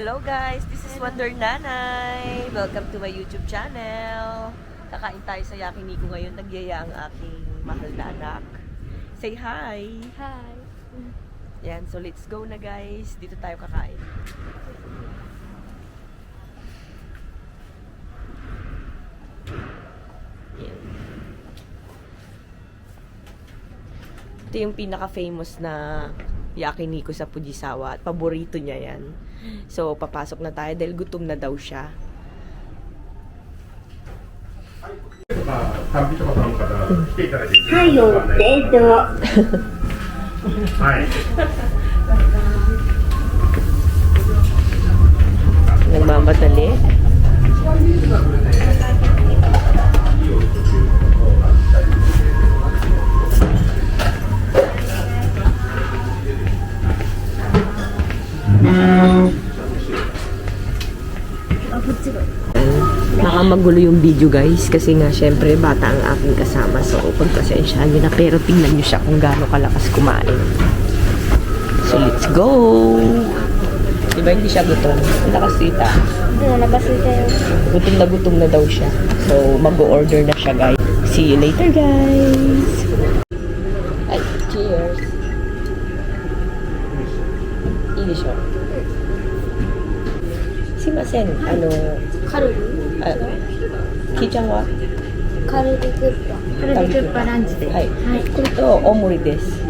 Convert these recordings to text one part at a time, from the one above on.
Hello guys, this is Wonder Nanay. Welcome to my YouTube channel. Kakain tayo sa Yakiniku ngayon. Nagyaya ang aking mahal na anak. Say hi! Hi! Yan, so let's go na guys. Dito tayo kakain. Yan. Ito yung pinaka-famous na Yakiniku sa Fujisawa at paborito niya yan. So, papasok na tayo dahil gutom na daw siya. 旅とか頼む方来ていただいてはいよ、どうぞ。はい Nagmamadali. Baka magulo yung video guys kasi nga syempre bata ang aking kasama, so pagpasensyahan nyo na, pero tingnan nyo siya kung gaano kalakas kumain. So let's go! Diba hindi siya gutom? Nakasita. Gutom na daw siya. So mag-order na siya guys. See you later guys! Ay, cheers! English mo? Simasen, ano? カルビキーちゃんはカルビクッパ。カルビクッパランチで。はい、はい。これと大盛りです。こ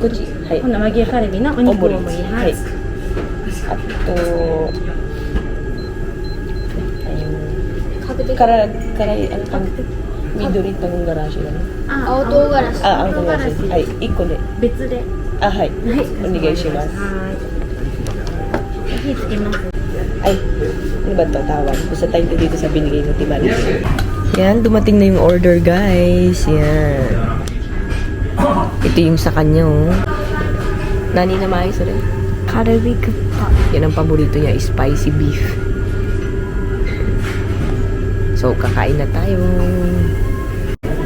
っち。はい。今度は和牛カルビのお肉大盛り。はい。あと、角で。から、緑と唐辛子だね。青唐辛子。あ、青唐辛子。はい、1個で。別で。あ、はい。はい。お願いします。はい。火つけます。 Ay, ano ba ito tawag? Basta tayo dito sa binigay ng Timali. Yan, dumating na yung order guys. Yan. Ito yung sa kanya oh. Nani na maayos ulit? カルビクッパ。 Yan ang paborito niya, spicy beef. So, kakain na tayo.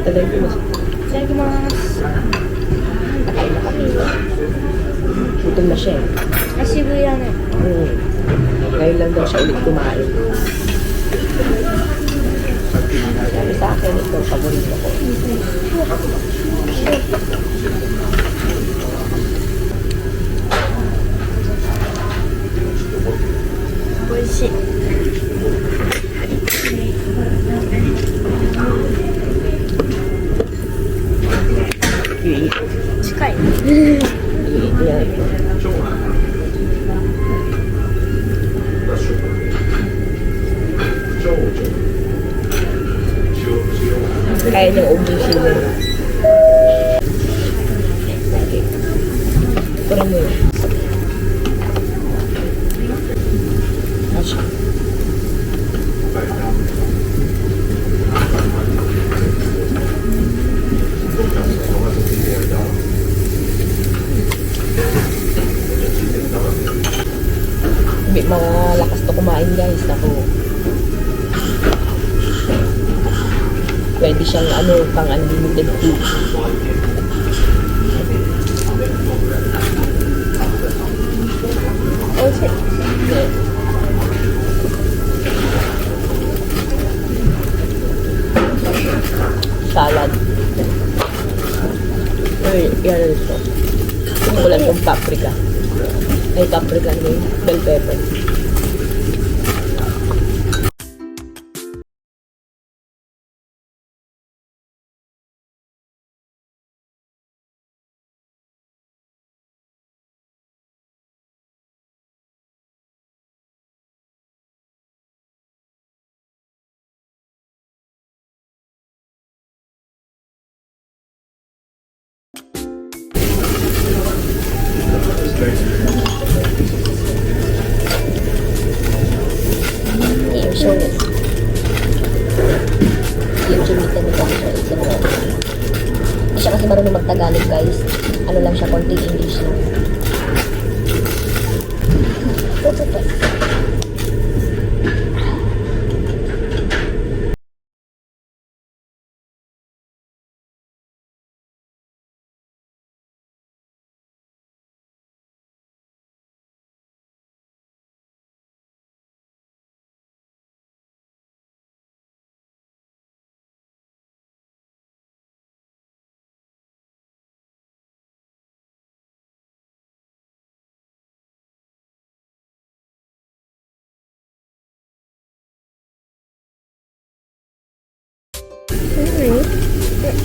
Tadakimasu. いただきます。 Kakain na kami. Gutom na siya eh. 久しぶりだね。 Ngayon lang daw siya ulit kumain. Sabi sa akin, ito, paborito ko. Oishii. Chikai. Yan. Kaya niyang ubusin mo. Okay. Pura mo yun. Asya. Hindi malakas to kumain guys. Ako. Pwede siyang ano, pang unlimited food. Oishii. Yeah. Salad. Ay, yan ito. Simulan kong paprika. Ay, paprika ni bell pepper. So, yung chimita nito siya is hindi siya kasi marunong magtagalog guys. Ano lang siya, konting English lang.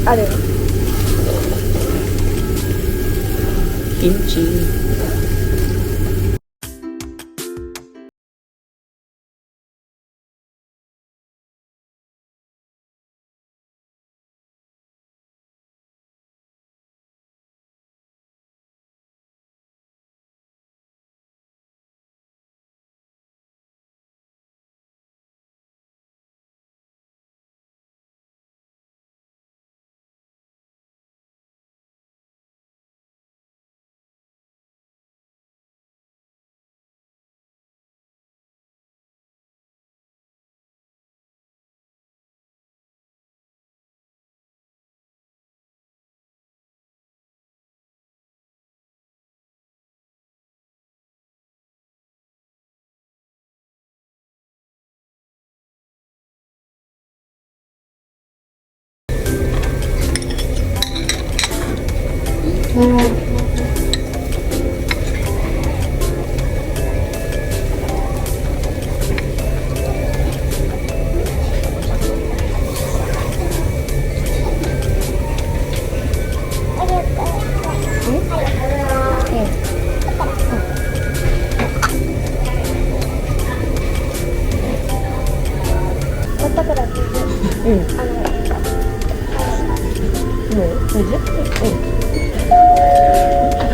ある。Kimchi.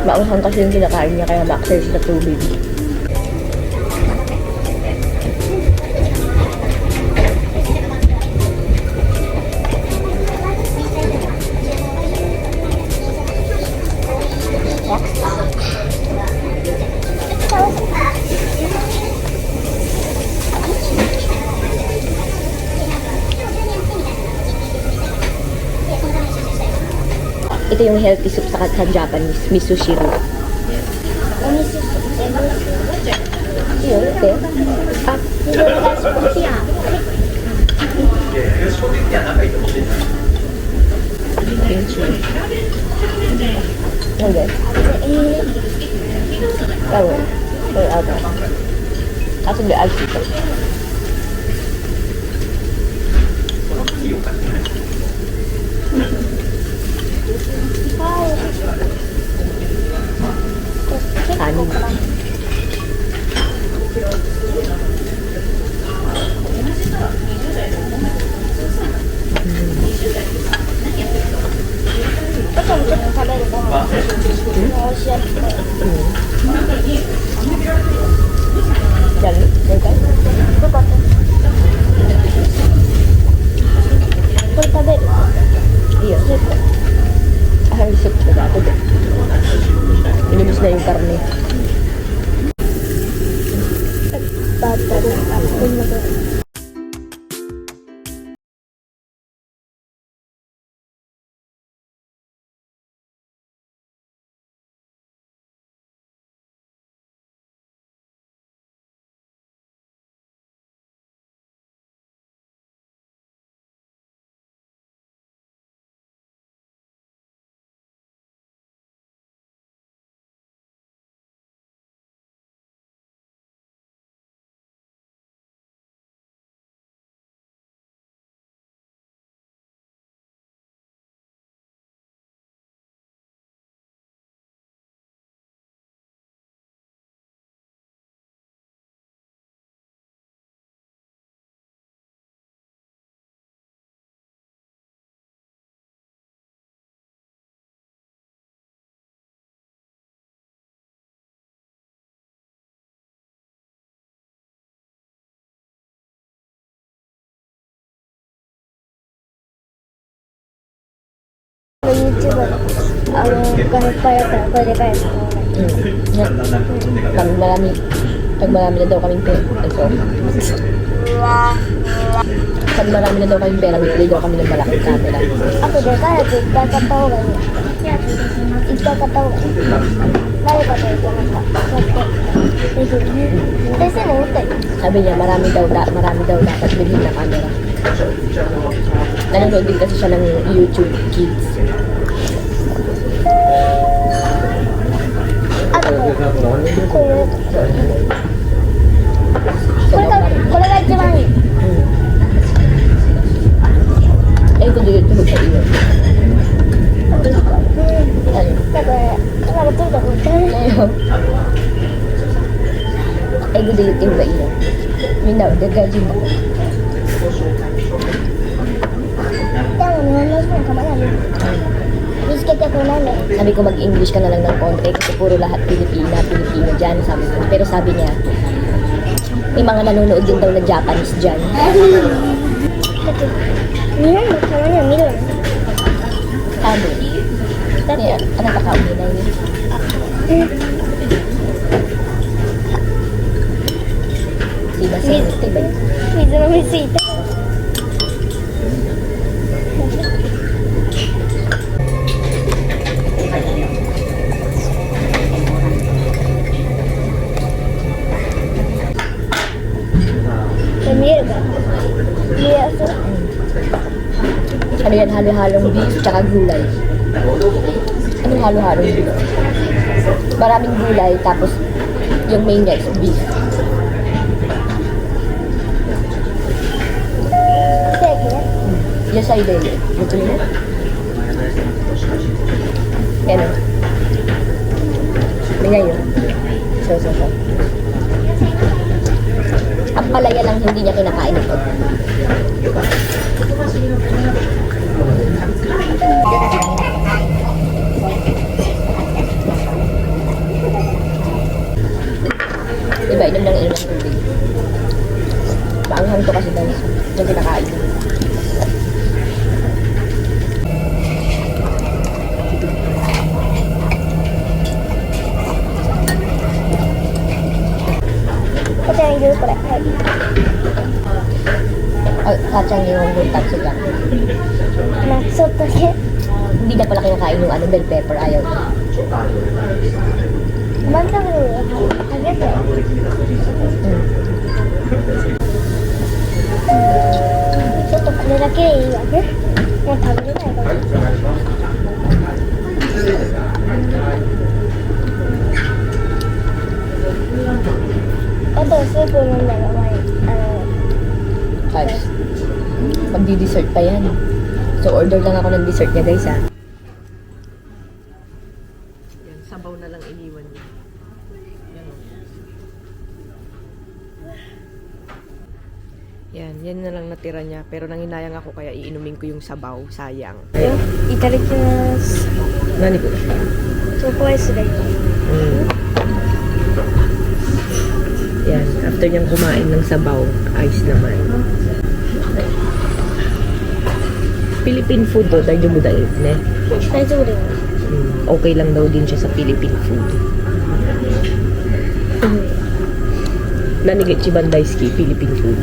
Mausan kasi yung kinakain niya kaya backside sa tubig. Ito yung healthy soup sa Japanese, miso shiro. Yun, ito. Ah, okay. Tawon. Or ata. Aso di alsi ko. Kanin. Jangan, jangan. Iya, harus soup juga aku deh. Ini bisa yung karne. YouTuber, kahit pa yata, pwede kahit Pag marami na daw kaming pera. Pag marami na daw kaming pera, bibili daw kami ng malaking camera. Ako din, kaya ikakatawa ka niya. Ikakatawa ka niya. Lalo ka tayo ka naka. Kasi mo, Sabi niya, marami daw dapat bilhin na camera. Nanonood din kasi siya ng YouTube Kids. ko dito sa iyo. Ano? だから取れたことない。 Ay, gudilutin ba iyo? Minaw, dagajin ako. でも日本の人もたまには見つけてくれないね。 Sabi ko mag-English ka na lang ng konti kasi puro lahat Pilipino dyan, sabi ko. Pero sabi niya, may mga nanonood din daw na Japanese dyan. だって日本もたまには見るよね。 Sabi. Dati, ano pa kauli na yun? Diba, safety ba yun? 水飲みすぎて。見えるから。見えやすい。 Ano yan, halo-halong beef tsaka gulay. Anong halo-halong beef? Maraming gulay, tapos yung main niya is beef. ステーキね。 Yung side ay, luto nila. Yan o. May ngayon. So. Ang palaya lang hindi niya kinakain ito. Diba, inom ng tubig. Maanghang to kasi dahil yung kinakain.こちらに入れるこれ。はい。 Katsang yung tatso lang. まあちょっとだけ。 Hindi na pala kinakain yung ano, bell pepper. Ayaw niya. まんざる初めて。ちょっとこれだけでいいわね。もう食べれないから。あとスープ飲んだら前Guys, magdi-dessert pa yan. So, order lang ako ng dessert niya, guys, ha. Yan, sabaw na lang iniwan niya. Yan na lang natira niya. Pero nanginayang ako kaya iinumin ko yung sabaw. Sayang. いただきます。 Nani ko? チョコアイスで。 Yan, after niyang kumain ng sabaw, ice naman. Philippine food to, dahil mo dahil, ne? 大丈夫だよ。 Okay lang daw din siya sa Philippine food. Nanigit si Bandaisky, Philippine food.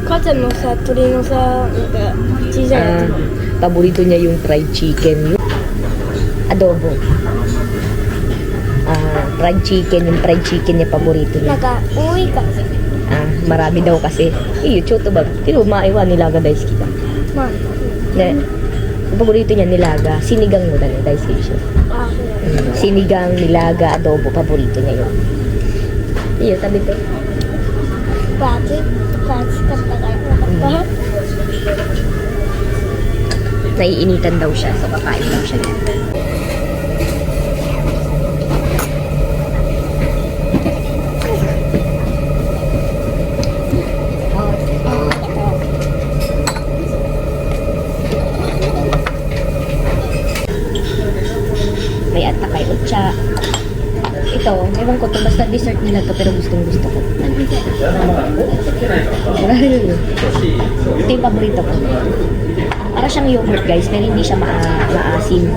母ちゃんのさ、鶏のさ、なんか小さいや Paborito niya yung fried chicken, yung adobo. Fried chicken, yung fried chicken niya paborito つ。なん niya. か多いからさ。 Marami daw kasi. Choto ba? Tino, maiwa nilaga daisuki ka. まあ、Ne, yung paborito niya nilaga. Sinigang mo dali, daisuki siya. あ、そうだ。 Sinigang, nilaga, adobo, paborito niya yun. Tabi to. バーツかったからよかった。 Naiinitan daw siya, so kakain daw siya. May atakay utsa. Ito, ewan ko to, basta dessert nila to, pero gustong gusto ko. Ito yung paborito ko. Para siyang yogurt, guys, pero hindi siya maasim.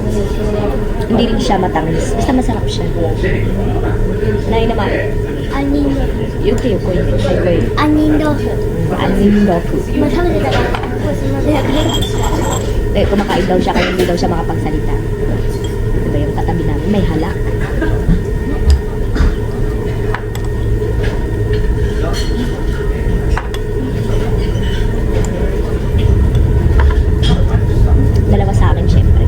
Hindi rin siya matamis. Basta masarap siya. Nai naman. 杏仁豆腐。 Yung kayo ko yun. 杏仁豆腐。 Aning tofu. まあ食べてたから、こうすいません。 Kumakain daw siya kaya hindi daw siya makapagsalita. Ito yung katabi namin. May halak. Dalawa sa akin, syempre.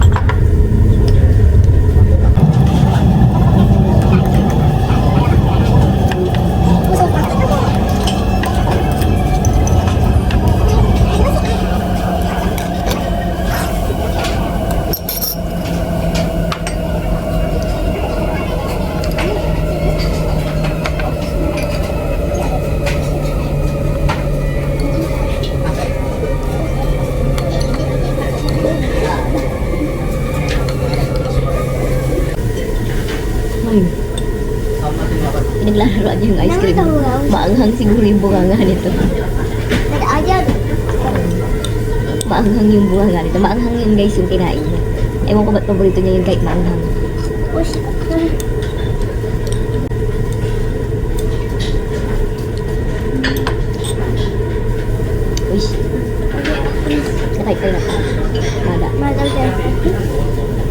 Pinaglalaroan niya yung ice cream. Nakakawala. Maanghang siguro yung bunganga nito. Nag-ajar. Maanghang yung bunganga nito. Maanghang yun guys yung kinain niya. Ewan ko ba't paborito niya yung kahit maanghang. Ush. Uy, nakait kayo na pa. Mada. Madal din.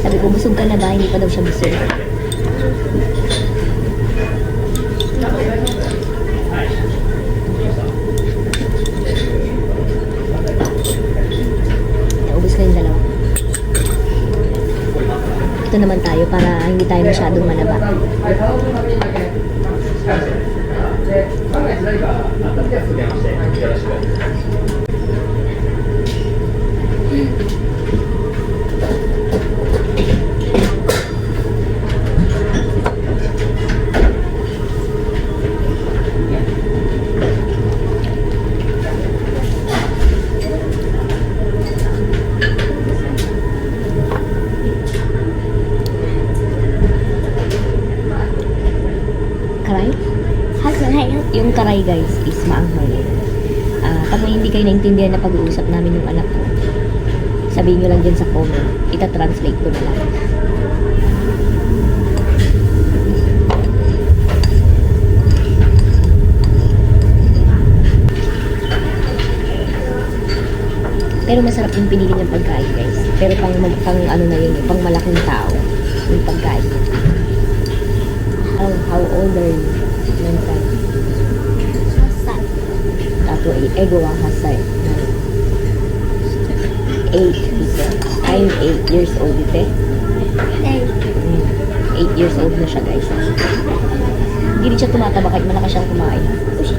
Sabi ko, busog ka na ba? Hindi pa daw siya busog. Naubos na yung dalawa. Ito naman tayo para hindi tayo masyadong manaba. Karay? Yung karay guys is maanghang yun. Pag may hindi kayo naintindihan na pag-uusap namin yung anak ko, sabihin nyo lang dyan sa comment. Ita-translate ko na lang. Pero masarap yung pinili niyang pagkain guys. Pero pang ano na yun, pang malaking tao yung pagkain. How old are you? Nantan. Hasan. Tato ego ang hasay. 8 ito. I'm 8 years old ito. 8 years old na siya guys. Hindi rin siya tumataba kahit malakas siyang kumain. Ush.